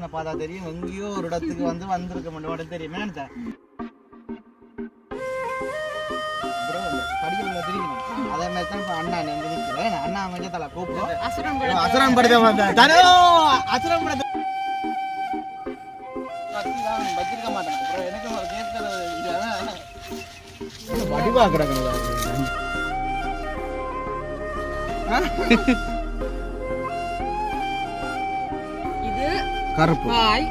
லொகேஷனை பார்த்தா தெரியும் எங்கேயோ ஒரு இடத்துக்கு வந்திருக்க மட்டும் தெரியுமே படிக்கல தெரியும். அதே மாதிரி தான் இப்போ அண்ணா வந்து நிற்கிறேன். அண்ணா கொஞ்சம் தலை கூப்பிடும் அசுரன் படத்தை அசுரன் படத்தை வச்சிருக்க மாட்டேன். அப்புறம் எனக்கு கேட்கறது வடிவா கிடக்குது. இது கருப்பு பாய்.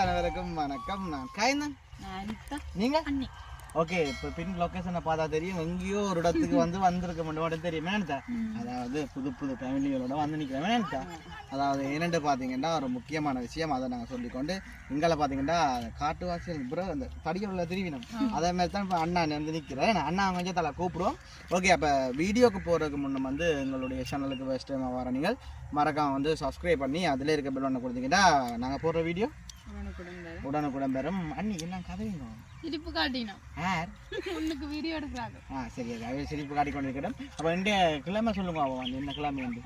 அனைவருக்கும் வணக்கம். நான் காய்தான். நீங்க ஓகே. இப்போ பின் லொகேஷனை பார்த்தா தெரியும் எங்கேயோ ஒரு இடத்துக்கு வந்திருக்க மட்டும் தெரியுமே. அதாவது புது புது ஃபேமிலிகளோட வந்து நிற்கிறேன். அதாவது என்னென்று பார்த்தீங்கன்னா ஒரு முக்கியமான விஷயம் அதை நாங்கள் சொல்லிக்கொண்டு இங்கே பார்த்தீங்கன்னா காட்டுவாசிகள் அப்புறம் அந்த படிக்கல திருவினம் அதே மாதிரி தான் இப்போ அண்ணா வந்து நிற்கிறேன். அண்ணா கொஞ்சம் தலை கூப்பிடுவோம். ஓகே, அப்போ வீடியோக்கு போகிறதுக்கு முன்னே வந்து எங்களுடைய சேனலுக்கு ஃபர்ஸ்ட் டைம் வர நீங்கள் மறக்காம சப்ஸ்கிரைப் பண்ணி அதில் இருக்க பெல் ஒன்று கொடுத்தீங்கன்னா நாங்கள் போடுற வீடியோ உடனுக்குடன் பெறும். அண்ணி எல்லாம் கதைங்க சிரிப்பு காட்டினோம். உனக்கு வீடியோ எடுக்கிறாங்க. சரி, அவை சிரிப்பு காட்டி கொண்டிருக்கிறேன். அப்போ இந்த கிழமை சொல்லுங்க. அவன் என்ன கிழமை வந்து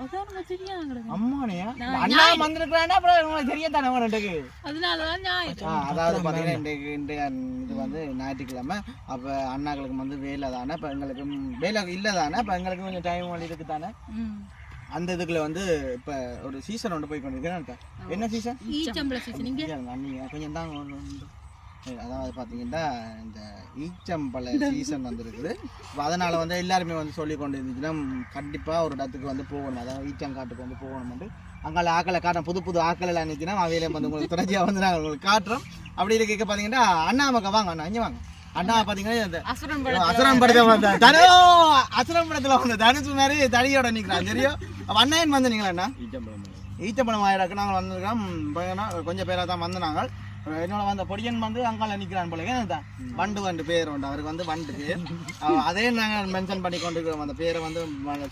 அம்மானியா அண்ணா வந்திருக்கிறான்னா அப்புறம் தெரியத்தானே உங்களுக்கு. அதனாலதான் அதாவது பார்த்தீங்கன்னா இது வந்து ஞாயிற்றுக்கிழமை. அப்போ அண்ணாக்களுக்கு வேலை தானே. இப்போ எங்களுக்கு வேலை இல்லை தானே. இப்போ எங்களுக்கு கொஞ்சம் டைம் வழி இருக்கு தானே. அந்த இதுக்குள்ள இப்போ ஒரு சீசன் ஒன்று போய் கொண்டிருக்கேன். என்ன சீசன்? கொஞ்சம் தான். அதாவது பார்த்தீங்கன்னா இந்த ஈச்சம்பழ சீசன் வந்துருக்குது. இப்போ அதனால் எல்லாருமே சொல்லி கொண்டு இருந்துச்சுன்னா கண்டிப்பாக ஒரு இடத்துக்கு போகணும். அதாவது ஈச்சங்காட்டுக்கு போகணும்ட்டு அங்கே ஆக்களை காட்டுறோம். புது புது ஆக்கள் எல்லாம் இருந்துச்சுன்னா அவையில உங்களுக்கு தொடர்ச்சியாக நாங்கள் உங்களுக்கு காட்டுறோம். அப்படி இருக்க பார்த்தீங்கன்னா அண்ணா மக்கள் வாங்க அண்ணா இங்கே வாங்க. அண்ணா பார்த்தீங்கன்னா அசுரன் படத்தை அசுரன் படத்தில் தனுசு மாதிரி தடியோட நிற்கிறான் தெரியும். அப்போ அண்ணன் வந்தீங்களா அண்ணா? ஈச்சம்பழம் ஆயிடாக்கு நாங்கள் வந்திருக்கோம். கொஞ்சம் பேராக தான் வந்து நாங்கள் என்னோட வந்த பொடியன் அங்கால நிற்கிறான் போல. தான் வண்டு பேர் உண்டு அவருக்கு வண்டு பேர். அதே நாங்கள் மென்ஷன் பண்ணி கொண்டிருக்கிறோம். அந்த பேரை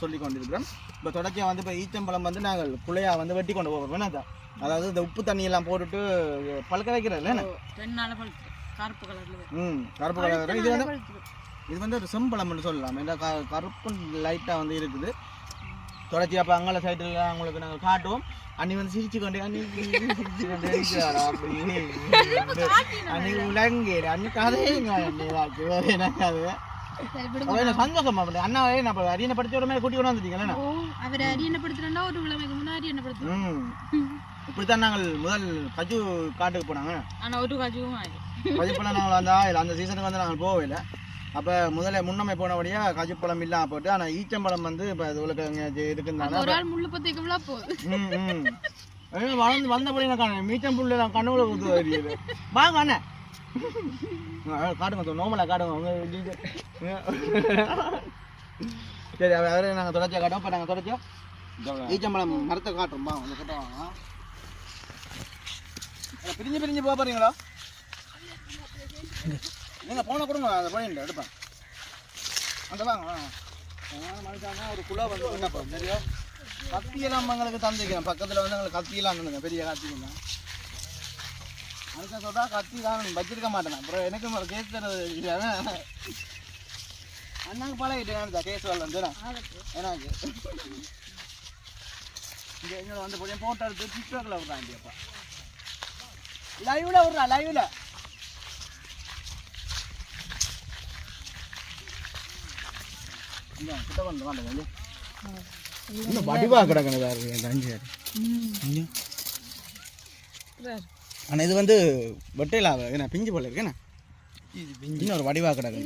சொல்லி கொண்டிருக்கிறோம். இப்போ தொடர்ச்சியாக இப்போ ஈச்சம்பழம் நாங்கள் குழையா வெட்டி கொண்டு போகிறோம். அதாவது இந்த உப்பு தண்ணியெல்லாம் போட்டுட்டு பழுக்க வைக்கிறது இல்லை. கருப்பு கலர்ல கருப்பு கலர். இது ஒரு செம்பழம்னு சொல்லலாம். இந்த கருப்பு லைட்டாக இருக்குது. தொடர்ச்சி அப்போ அங்கால சைட்டில் அவங்களுக்கு நாங்கள் காட்டுவோம். அன்னி சிரிச்சு கொண்டு அன்னி அன்னி உலங்கேடு அன்னி கதையுங்க சந்தோஷமா அண்ணா அரியணை படிச்ச உடனே கூட்டி கொண்டு வந்துட்டீங்களா? அவர் அரியணை படுத்துறா ஒரு கிழமைக்கு முன்னாடி என்ன படுத்துறோம். இப்படித்தான் நாங்கள் முதல் கஜு காட்டுக்கு போனாங்க. ஆனா ஒரு கஜுவும் கஜுப்பழம் நாங்கள் அந்த சீசனுக்கு நாங்கள் போகவே இல்லை. அப்போ முதல்ல முன்னமே போனபடியா கஜுப்பழம் இல்லாம போட்டு. ஆனால் ஈச்சம்பழம் இப்போ இதுக்கு இருக்குந்தாங்க. வளர்ந்து வந்தபடி நான் மீச்சம் புல்லு நான் கண்ணுல ஊற்றுவது வாங்க அண்ணன் காட்டுங்க நோமலா காட்டுங்க. சரி, அவரே நாங்கள் தொடர்ச்சியாக காட்டுவோம். இப்போ நாங்கள் தொடர்ச்சியாக ஈச்சம்பழம் மரத்தை காட்டுறோம். வந்து கட்டுவாங்க. பிரிஞ்சு பிரிஞ்சு போக போறீங்களா? நீங்கள் போன கொடுங்க. அதை போயிட்டு எடுப்பேன். அந்த வாங்க மனுஷாங்க ஒரு குழா என்னப்பா தெரியும். கத்தியெல்லாம் எங்களுக்கு தந்துக்கிறேன். பக்கத்தில் எங்களுக்கு கத்தியெல்லாம் இருந்துங்க. பெரிய கத்திக்கலாம் மனுஷன் சொல்கிறா கத்தி தான் வச்சிருக்க மாட்டேன். அப்புறம் எனக்கு ஒரு கேஸ் தரது இல்லையா? அண்ணாங்க பழகிட்டேன் கேஸ் வரலாம் தரேன். எனக்கு இங்கே எங்களை போய் போட்டோ எடுத்து டிக்டாக்ல விட்றான். அப்பா லைவ்ல விட்றா லைவ்ல. வடிவா கிடக்குது. ஆனா இது வெட்டையில என்ன பிஞ்சு போல இருக்கு. இன்னொரு வடிவா கிடக்கு.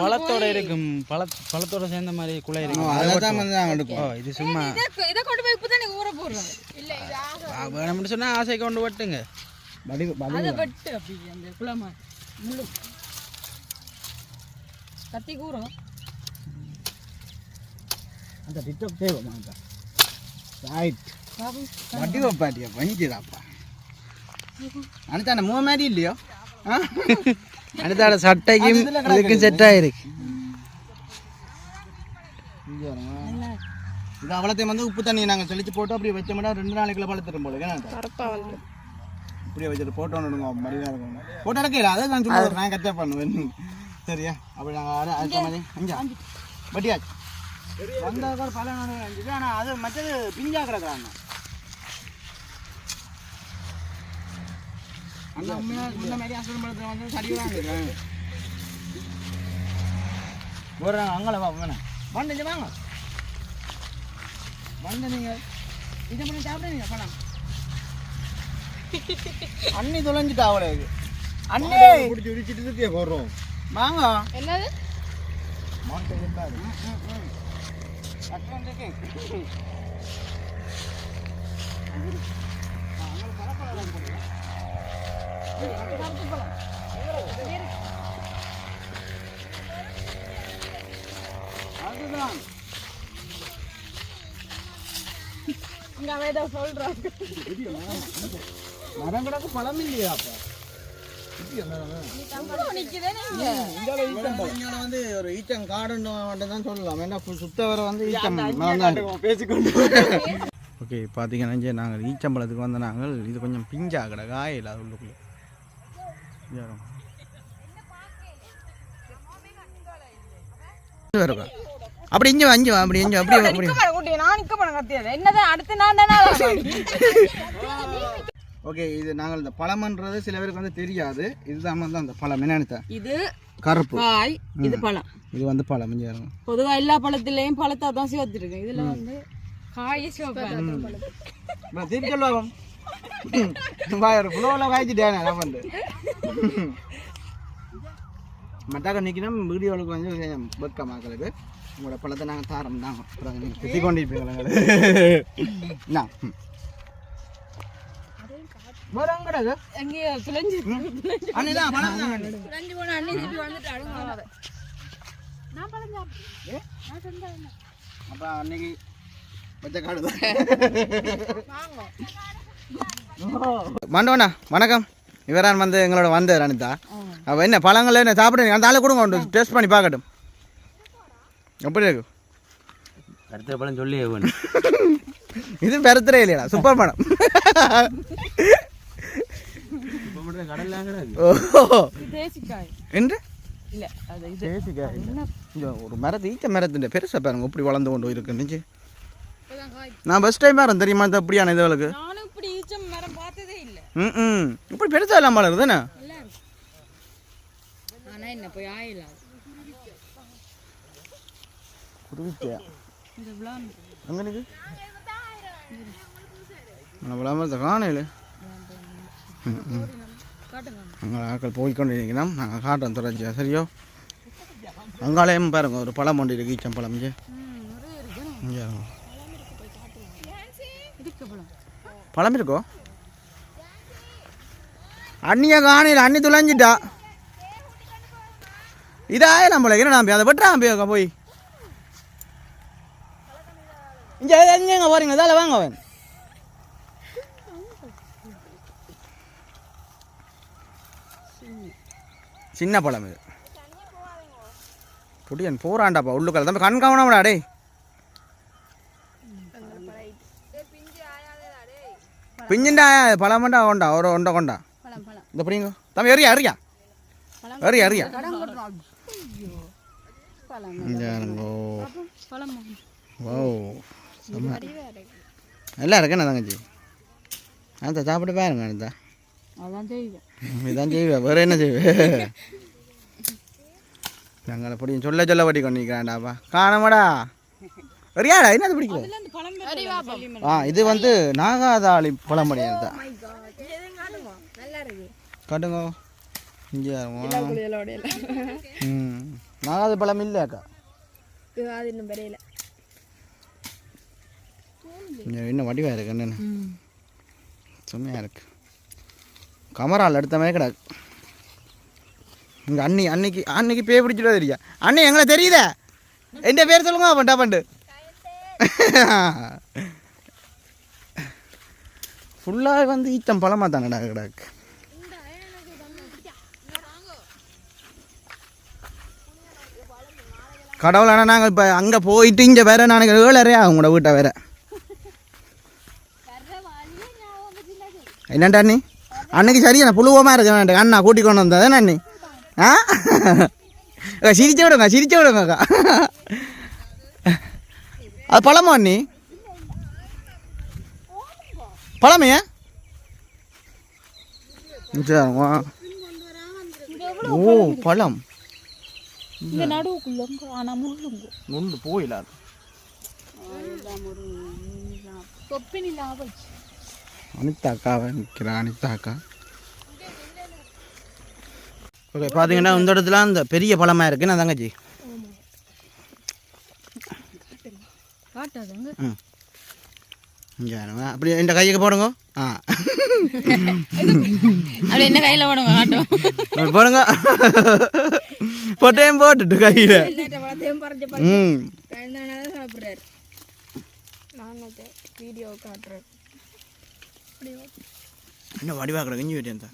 பழத்தோட இருக்கும். பழத்தோட சேர்ந்த மாதிரி குலை இருக்கும். அதான் எடுப்போம். இது சும்மா வேணும்னு சொன்னா ஆசை கொண்டு வெட்டுங்க. கத்தி கூறும் அந்த டிக்டாக் தேவமா ரைட் வடிவ பாட்டியா வஞ்சிடாப்பா. அனிதா மூ மாதிரி இல்லையோ? அனிதாட சட்டைக்கும் இதுக்கும் செட் ஆயிருக்கு. இது அவ்வளோத்தையும் வந்து உப்பு தண்ணி நாங்கள் தெளிச்சு போட்டு அப்படியே வச்சோம்னா 2 நாளைக்குள்ள பழுத்துடும் போல இப்படியே வச்சுட்டு போட்டோ விடுங்க மடிவாக இருக்கும் போட்டோ எடுக்கல அதை நான் சொல்லுவேன் நான் கரெக்டாக பண்ணுவேன் சரியா அப்படி நாங்கள் அடுத்த மாதிரி அஞ்சா பட்டியாச்சு வந்தால் பல நாள் அஞ்சு ஆனால் அது மற்றது பிஞ்சா கிடக்குறாங்க அந்த இந்த மாதிரி அசுரம் பழத்தில் வந்து சரியாக ஒரு அங்கே வா வேணாம் வந்து வாங்க வந்து நீங்கள் இதை பண்ணி சாப்பிடுங்க பணம் அண்ணி தொலைஞ்சிட்டா அவளுக்கு அண்ணே பிடிச்சி விடிச்சிட்டு போடுறோம் வாங்க என்னது அதுதான் இங்க வேத சொல்றேன் மரம் கிடக்கு பழம் இல்லையா அப்ப வந்து ஒரு ஈச்சம் காடுன்னு தான் சொல்லலாம் ஏன்னா சுத்த வர வந்து ஈச்சம் பேசிக்கொண்டு ஓகே பார்த்தீங்கன்னா நாங்கள் ஈச்சம்பழத்துக்கு வந்து நாங்கள் இது கொஞ்சம் பிஞ்சா கடை காயில் அது உள்ளுக்குள்ள அப்படி இஞ்சு அஞ்சு அப்படி இஞ்சு அப்படியே ஓகே இது நாங்கள் இந்த பழம்ன்றது சில பேருக்கு வந்து தெரியாது இதுதான் வந்து அந்த பழம் என்னன்னு இது கருப்பு காய் இது பழம் இது வந்து பழம் பொதுவா எல்லா பழத்திலையும் பழத்தை தான் சிவத்திருக்கு இதுல வந்து காய் சிவப்பு திருப்பி சொல்லுவாங்க காய்ச்சிட்டேன் வந்து மட்டாக்க நிற்கணும் வீடியோவுக்கு வந்து வெக்க மக்களுக்கு உங்களோட பழத்தை நாங்கள் தாரம் தான் அப்புறம் நீங்கள் திட்டி கொண்டு இருப்பீங்களா அப்போ அன்னைக்கு பச்சை காடு மண்டவண்ணா வணக்கம் இவரான் வந்து எங்களோட வந்தார் அனிதா அப்போ என்ன பழங்கள் என்ன சாப்பிடுங்க அந்த ஆளை கொடுங்க ஒன்று டேஸ்ட் பண்ணி பார்க்கட்டும் எப்படி இருக்கு கருத்துற பழம் சொல்லி இது பெருத்துறே இல்லையா சூப்பர் படம் என்று ஒரு மரத்து ஈச்ச மரத்து பெருசா பாருங்க இப்படி வளர்ந்து கொண்டு இருக்கு நான் ஃபர்ஸ்ட் டைம் வரேன் தெரியுமா இப்படியான இதுகளுக்கு இப்படி பெருசா இல்லாம வளருது தானே காணையில் அங்கே ஆக்கள் போய்கொண்டு இருக்கணும் நாங்கள் காட்டுறோம் தொடர்ச்சியா சரியோ அங்காலயம் பாருங்க ஒரு பழம் ஒன்று இருக்கு ஈச்சம் பழம் இங்கே பழம் இருக்கோ அண்ணியை காணையில் அண்ணி துளைஞ்சிட்டா இதாய நம்மள என்ன நம்பி அதை வெட்டுறான் போய் இங்கே எங்க போறீங்க இதால வாங்க அவன் சின்ன பழம் இது புடியன் போறாண்டாப்பா உள்ளுக்கல் தம்பி கண் கவனம்டா டே பிஞ்சிண்டா பழமண்டா கொண்டா ஒரு ஒண்டை கொண்டா இந்த பிடிங்க தம்பி எறியா எறியா எறியா எறியா ஓ நல்லா இருக்கு என்ன தங்கச்சி அந்த சாப்பிட்டு பாருங்க அனிதா இதான் செய்வேன் வேற என்ன செய்வேன் நாங்கள் அப்படியும் சொல்ல சொல்ல வட்டி கொண்டிருக்கிறாண்டாப்பா காணமாடா ரியாடா என்ன பிடிக்கல இது வந்து நாகாதாளி பழமடியாது தான் காட்டுங்க இங்கே நாகாத பழம் இல்லையாக்கா இன்னும் வடிவா இருக்கு என்னென்ன செம்மையாக இருக்கு கமரால் எடுத்த மாதிரி கிடாது இங்கே அன்னைக்கு பேய் பிடிச்சிட்டு தெரியா அண்ணி எங்களை தெரியுதே எந்த பேர் சொல்லுங்க பண்ணா பண்டு ஃபுல்லாக வந்து ஈச்சம் பழமாக தானடா கிடாக்கு கடவுள். ஆனால் நாங்கள் இப்போ அங்கே போயிட்டு இங்கே வேற நாளைக்கு 7:30 ஆகும் உங்களோட வீட்டை வேற. என்னண்டா அண்ணி அன்னைக்கு சரியா புழுவமாக இருக்கு அண்ணா கூட்டி கொண்டு வந்தது அண்ணி. ஆ சிரிச்ச விடுங்கக்கா. அது பழமா அண்ணி? பழமையா? ஓ பழம் இந்த நடுவுக்குள்ள ஆனா முள்ளு போயில அனிதாக்கா நிற்கிறேன். அனிதாக்கா ஓகே. பார்த்தீங்கன்னா இந்த இடத்துல அந்த பெரிய பழமாக இருக்குன்னு நான் தங்கச்சி. ம் அப்படி இந்த கைக்கு போடுங்க. ஆ அப்படி என்ன கையில் போடுங்க ஆட்டம் போடுங்க. பொட்டையும் போட்டுட்டு கையில். ம் சாப்பிட்றாரு. நான் வீடியோ காட்டுறேன். இன்னும் வடிவாக்குற கஞ்சி வெட்டியா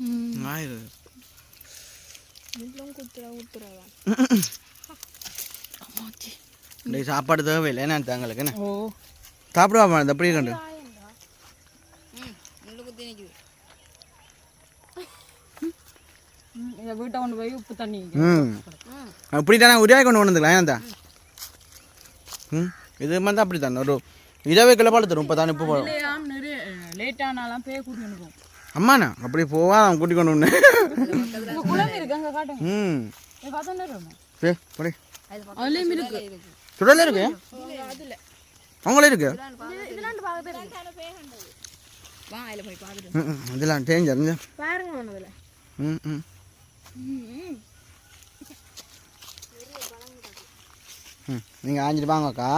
ஆயிரு சாப்பாடு தேவையில்லை என்ன தங்களுக்கு என்ன சாப்பிடுவா அப்படி கண்டு வீட்டை கொண்டு போய் உப்பு தண்ணி அப்படித்தானே உரியாய் கொண்டு வந்துக்கலாம் ஏன்டா. இது மாதிரி அப்படி தானே ஒரு 20 கிலோ பால் தரும். இப்போ தானே உப்பு போடும். லேட்டானாலாம் பேய் கூட்டி அம்மாண்ணா அப்படி போவா அவன் கூட்டி கொண்டு வந்து. சுடல இருக்கு அவங்களே இருக்கு. இதெல்லாம் டேஞ்சர். நீங்க ஆஞ்சிட்டு வாங்கக்கா.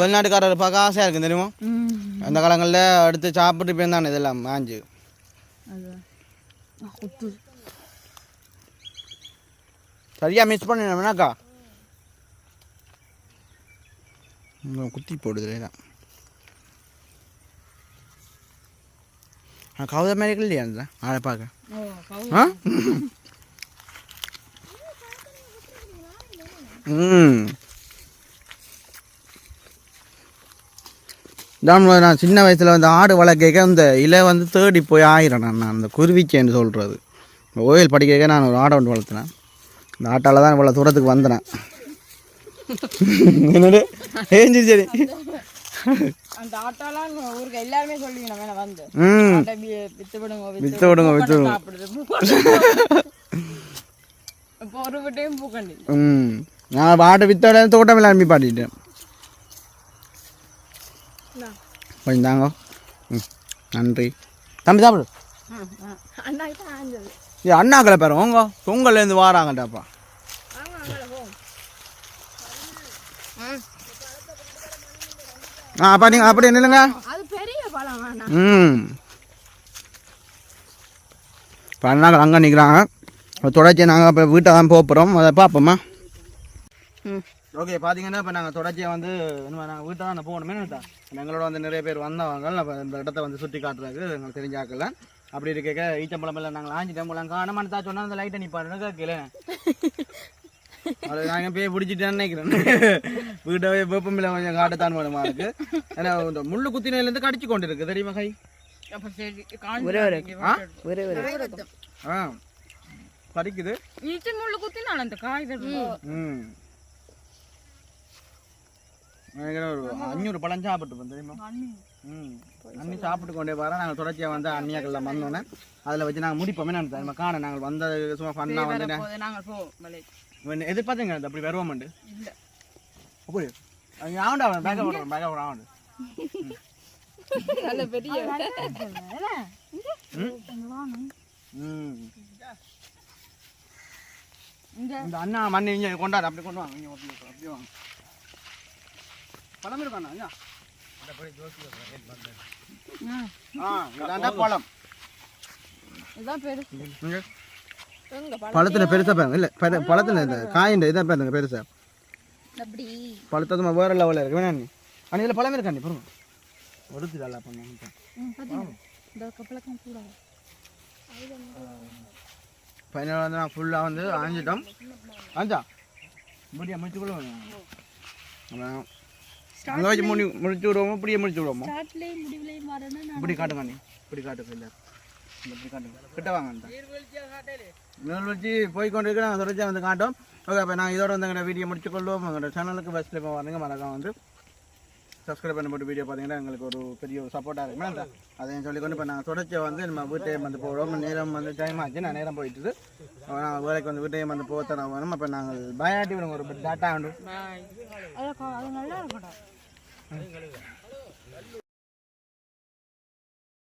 வெளிநாட்டுக்காரர் பார்க்க ஆசையா இருக்கு தெரியுமா? அந்த காலங்களில் அடுத்து சாப்பிட்டு போயிருந்தானே இதெல்லாம் ஆஞ்சு. சரியா மிஸ் பண்ணினோம்னாக்கா குத்தி போடுது தான். கவுத மாதிரி இல்லையா அந்த ஆளை பார்க்க? நான் சின்ன வயசில் வந்து ஆடு வளர்க்க அந்த இலை வந்து தேடி போய் ஆயிரம் நான் அந்த குருவிச்சேன்னு சொல்கிறது. ஓயில் படிக்க நான் ஒரு ஆடை ஒன்று வளர்த்தினேன். இந்த ஆட்டால் தான் இவ்வளோ தூரத்துக்கு வந்தேன். என்னோட ஏஞ்சிரு சரி அந்த ஆட்டாலாம் ஊருக்கு எல்லாருமே சொல்லுவீங்க வேணா வந்து வித்து விடுங்க வித்து விடுங்க வித்து இப்போ ஒரு விட்டையும் பூக்கண்டி. நான் ஆட்டை வித்தோட தோட்டம் எல்லாம் பாட்டிட்டேன். கொஞ்சம் தாங்க. நன்றி தம்பி சாப்பிடு. அண்ணாக்களை பேர் உங்க பொங்கல்லேருந்து வாராங்கட்டாப்பா. அப்பா நீங்கள் அப்படி நில்லுங்க. இப்போ அண்ணாக்கள் அங்கே நிற்கிறாங்க. தொடர்ச்சி நாங்கள் இப்போ வீட்டை தான் போகிறோம். அதை பார்ப்போம்மா. ஓகே பார்த்தீங்கன்னா இப்போ நாங்கள் தொடர்ச்சியாக வந்து இன்னும் நாங்கள் வீட்டை தான் போகணுமே. எங்களோட வந்து நிறைய பேர் வந்தவங்க நம்ம இந்த இடத்த வந்து சுற்றி காட்டுறதுக்கு எங்களுக்கு தெரிஞ்சாக்கல. அப்படி இருக்க ஈச்சம்பழம் எல்லாம் நாங்கள் ஆஞ்சிட்டோம் போலாம் காணமானு தான் சொன்னால் அந்த லைட்டை நிற்பாருன்னு கேட்கல. அதை நாங்கள் போய் பிடிச்சிட்டேன்னு நினைக்கிறேன். வீட்டை வெப்பமில்லை கொஞ்சம் காட்டத்தான் வேணுமா இருக்கு. ஏன்னா இந்த முள்ளு குத்தினையிலேருந்து கடிச்சு கொண்டு இருக்கு தெரியுமா கை. படிக்குது முள்ளு குத்தினால அந்த காய்கள். 500 பழம் சாப்பிட்டு தெரியுமா. அண்ணி சாப்பிட்டு கொண்டே வர நாங்கள் தொடர்ச்சியாக வந்து அண்ணியாக்கள்லாம் வந்தோன்னே அதில் வச்சு நாங்கள் முடிப்போமே. நான் தெரியுமா காண நாங்கள் வந்த சும்மா ஃபன்னாக வந்து எதிர்பார்த்தீங்க அப்படி வருவோம்ண்டு அப்படி ஆண்டா பேக்க போடுறோம் பேக்க போடுறோம் ஆண்டு. இந்த அண்ணா மண்ணை இங்கே கொண்டாடு அப்படி கொண்டு வாங்க. அப்படி வாங்க பழம் இருக்காண்ணா பழம் பழத்துல பெருசா பாருங்க. இல்ல பழத்துல இந்த காயின் இதான் பாருங்க பெருசா பழத்தது வேற லெவலில் இருக்கு. வேணா அண்ணி இதில் பழம் இருக்காண்டி பாருங்க. ஒருத்தி நல்லா பண்ண ஃபைனல் வந்து நான் ஃபுல்லாக வந்து ஆஞ்சிட்டோம் ஆஞ்சா முடியா முடிச்சுக்குள்ள அப்புறம் அங்கே வச்சு முடிச்சு விடுவோமோ இப்படியே முடிச்சு விடுவோமோ இப்படி காட்டுங்க நீ இப்படி காட்டுங்க இல்லை இப்படி காட்டுங்க கிட்ட வாங்க நீர் வச்சு போய்கொண்டு இருக்க நாங்கள் தொடர்ச்சியாக வந்து காட்டோம் ஓகே அப்போ நான் இதோட வந்து எங்களோட வீடியோ முடிச்சுக்கொள்வோம் எங்களோட சேனலுக்கு ஃபஸ்ட்டில் இப்போ வரீங்க மறக்காம வந்து சப்ஸ்கிரைப் பண்ணி போட்டு வீடியோ பார்த்தீங்கன்னா எங்களுக்கு ஒரு பெரிய ஒரு சப்போர்ட்டாக இருக்குமே அதையும் சொல்லிக்கொண்டு இப்போ நாங்கள் தொடர்ச்சியாக வந்து நம்ம வீட்டையும் வந்து போகிறோம் நேரம் வந்து டைம் ஆச்சு நான் நேரம் போயிட்டு நாங்கள் வேலைக்கு வந்து வீட்டையும் வந்து போத்தன வேணும் அப்போ நாங்கள் பயாட்டி விடுங்க ஒரு டாட்டா உண்டு அது நல்லா இருக்கட்டும்